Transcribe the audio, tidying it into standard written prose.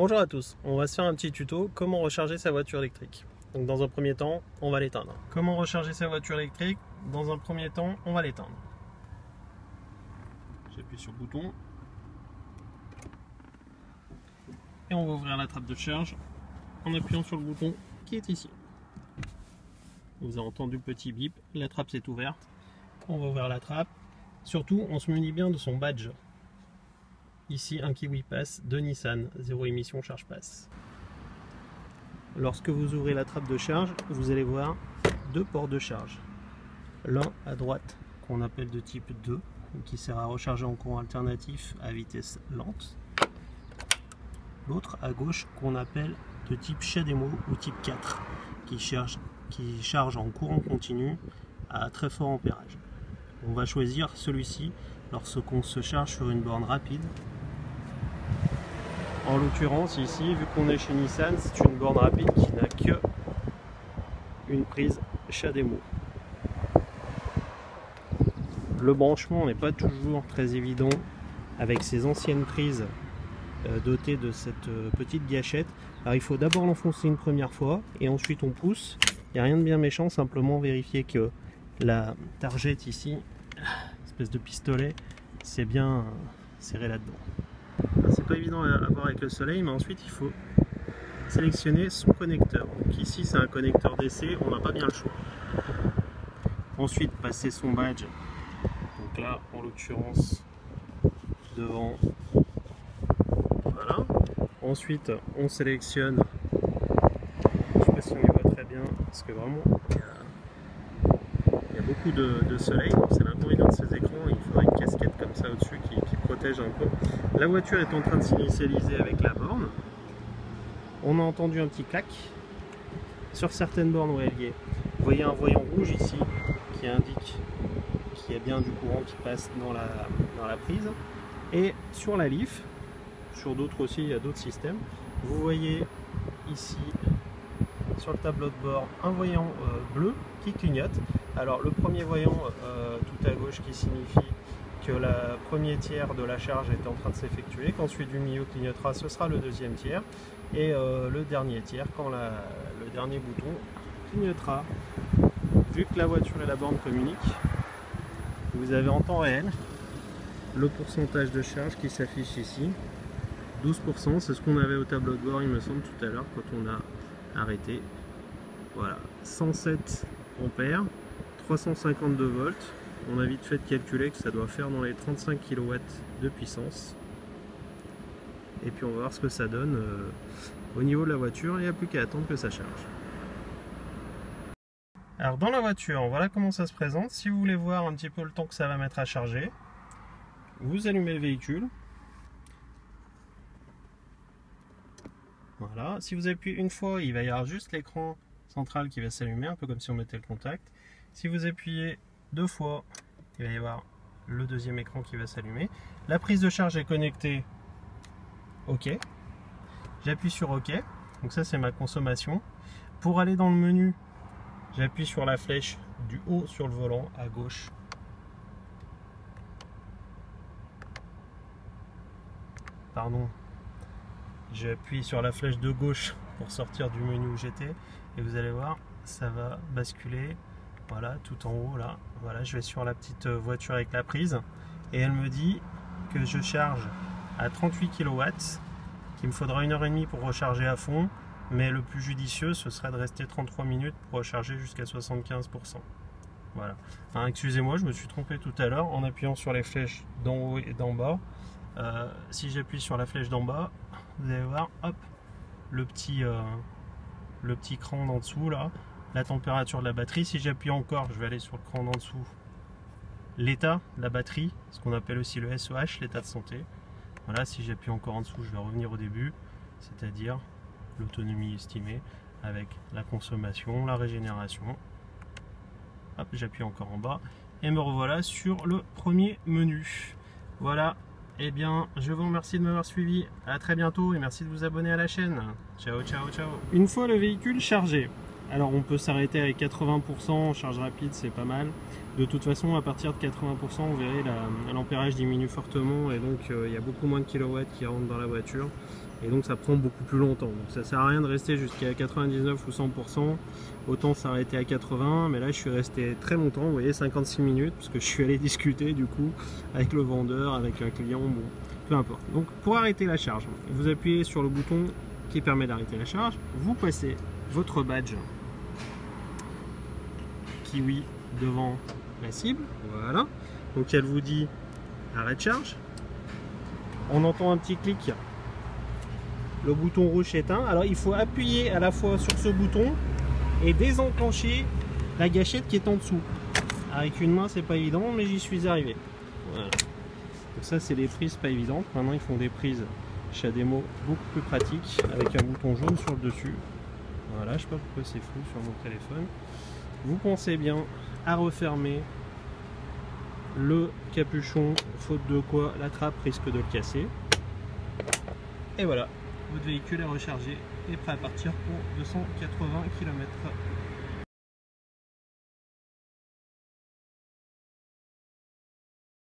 Bonjour à tous, on va se faire un petit tuto comment recharger sa voiture électrique. Donc dans un premier temps, on va l'éteindre. Comment recharger sa voiture électrique? Dans un premier temps, on va l'éteindre. J'appuie sur le bouton. Et on va ouvrir la trappe de charge en appuyant sur le bouton qui est ici. Vous avez entendu le petit bip, la trappe s'est ouverte. On va ouvrir la trappe. Surtout, on se munit bien de son badge. Ici, un Kiwi Pass de Nissan, 0 émission charge pass. Lorsque vous ouvrez la trappe de charge, vous allez voir deux ports de charge. L'un à droite, qu'on appelle de type 2, qui sert à recharger en courant alternatif à vitesse lente. L'autre à gauche, qu'on appelle de type CHAdeMO ou type 4, qui charge en courant continu à très fort ampérage. On va choisir celui-ci lorsqu'on se charge sur une borne rapide. En l'occurrence ici, vu qu'on est chez Nissan, c'est une borne rapide qui n'a que une prise CHAdeMO. Le branchement n'est pas toujours très évident avec ces anciennes prises dotées de cette petite gâchette. Alors il faut d'abord l'enfoncer une première fois et ensuite on pousse. Il n'y a rien de bien méchant, simplement vérifier que la targette ici, espèce de pistolet, c'est bien serré là-dedans. C'est pas évident à voir avec le soleil, mais ensuite il faut sélectionner son connecteur. Donc ici c'est un connecteur DC, on n'a pas bien le choix. Ensuite passer son badge, donc là en l'occurrence devant. Voilà. Ensuite on sélectionne, je sais pas si on y voit très bien, parce que vraiment il y a beaucoup de soleil, donc c'est l'inconvénient de ces écrans, il faudrait une casquette comme ça au-dessus qui protège un peu. La voiture est en train de s'initialiser avec la borne. On a entendu un petit clac. Sur certaines bornes où elle y est, vous voyez un voyant rouge ici qui indique qu'il y a bien du courant qui passe dans la prise. Et sur la Leaf, sur d'autres aussi, il y a d'autres systèmes, vous voyez ici sur le tableau de bord un voyant bleu qui clignote. Alors le premier voyant tout à gauche qui signifie que le premier tiers de la charge est en train de s'effectuer, quand celui du milieu clignotera, ce sera le deuxième tiers, et le dernier tiers quand le dernier bouton clignotera. Vu que la voiture et la borne communiquent, vous avez en temps réel le pourcentage de charge qui s'affiche ici, 12%, c'est ce qu'on avait au tableau de bord il me semble tout à l'heure quand on a arrêté. Voilà, 107 ampères, 352 volts. On a vite fait de calculer que ça doit faire dans les 35 kW de puissance. Et puis on va voir ce que ça donne au niveau de la voiture. Il n'y a plus qu'à attendre que ça charge. Alors dans la voiture, voilà comment ça se présente. Si vous voulez voir un petit peu le temps que ça va mettre à charger, vous allumez le véhicule. Voilà. Si vous appuyez une fois, il va y avoir juste l'écran central qui va s'allumer, un peu comme si on mettait le contact. Si vous appuyez deux fois, il va y avoir le deuxième écran qui va s'allumer. La prise de charge est connectée. OK. J'appuie sur OK. Donc ça c'est ma consommation. Pour aller dans le menu, j'appuie sur la flèche du haut sur le volant à gauche. Pardon. J'appuie sur la flèche de gauche pour sortir du menu où j'étais. Et vous allez voir, ça va basculer. Voilà, tout en haut là. Voilà, je vais sur la petite voiture avec la prise et elle me dit que je charge à 38 kW, qu'il me faudra 1h30 pour recharger à fond, mais le plus judicieux ce serait de rester 33 minutes pour recharger jusqu'à 75%. Voilà. Enfin, excusez-moi, je me suis trompé tout à l'heure en appuyant sur les flèches d'en haut et d'en bas. Si j'appuie sur la flèche d'en bas, vous allez voir, hop, le petit cran d'en dessous là. La température de la batterie. Si j'appuie encore, je vais aller sur le cran d'en dessous, l'état de la batterie, ce qu'on appelle aussi le SOH, l'état de santé. Voilà, si j'appuie encore en dessous, je vais revenir au début, c'est-à-dire l'autonomie estimée avec la consommation, la régénération. Hop, j'appuie encore en bas et me revoilà sur le premier menu. Voilà, et bien je vous remercie de m'avoir suivi, à très bientôt et merci de vous abonner à la chaîne. Ciao, ciao, ciao. Une fois le véhicule chargé, alors on peut s'arrêter avec 80% en charge rapide, c'est pas mal. De toute façon, à partir de 80%, vous verrez, l'ampérage diminue fortement et donc il y a beaucoup moins de kilowatts qui rentrent dans la voiture. et donc ça prend beaucoup plus longtemps. Donc ça sert à rien de rester jusqu'à 99 ou 100%, autant s'arrêter à 80, mais là je suis resté très longtemps, vous voyez, 56 minutes, parce que je suis allé discuter du coup avec le vendeur, avec un client, bon, peu importe. Donc pour arrêter la charge, vous appuyez sur le bouton qui permet d'arrêter la charge, vous passez votre badge Kiwi devant la cible, voilà, donc elle vous dit arrêt de charge, on entend un petit clic, le bouton rouge éteint. Alors il faut appuyer à la fois sur ce bouton et désenclencher la gâchette qui est en dessous. Avec une main c'est pas évident, mais j'y suis arrivé. Voilà. Donc ça c'est les prises pas évidentes. Maintenant ils font des prises chez Ademo beaucoup plus pratiques avec un bouton jaune sur le dessus. Voilà, je sais pas pourquoi c'est flou sur mon téléphone. Vous pensez bien à refermer le capuchon, faute de quoi la trappe risque de le casser. Et voilà, votre véhicule est rechargé et prêt à partir pour 280 km.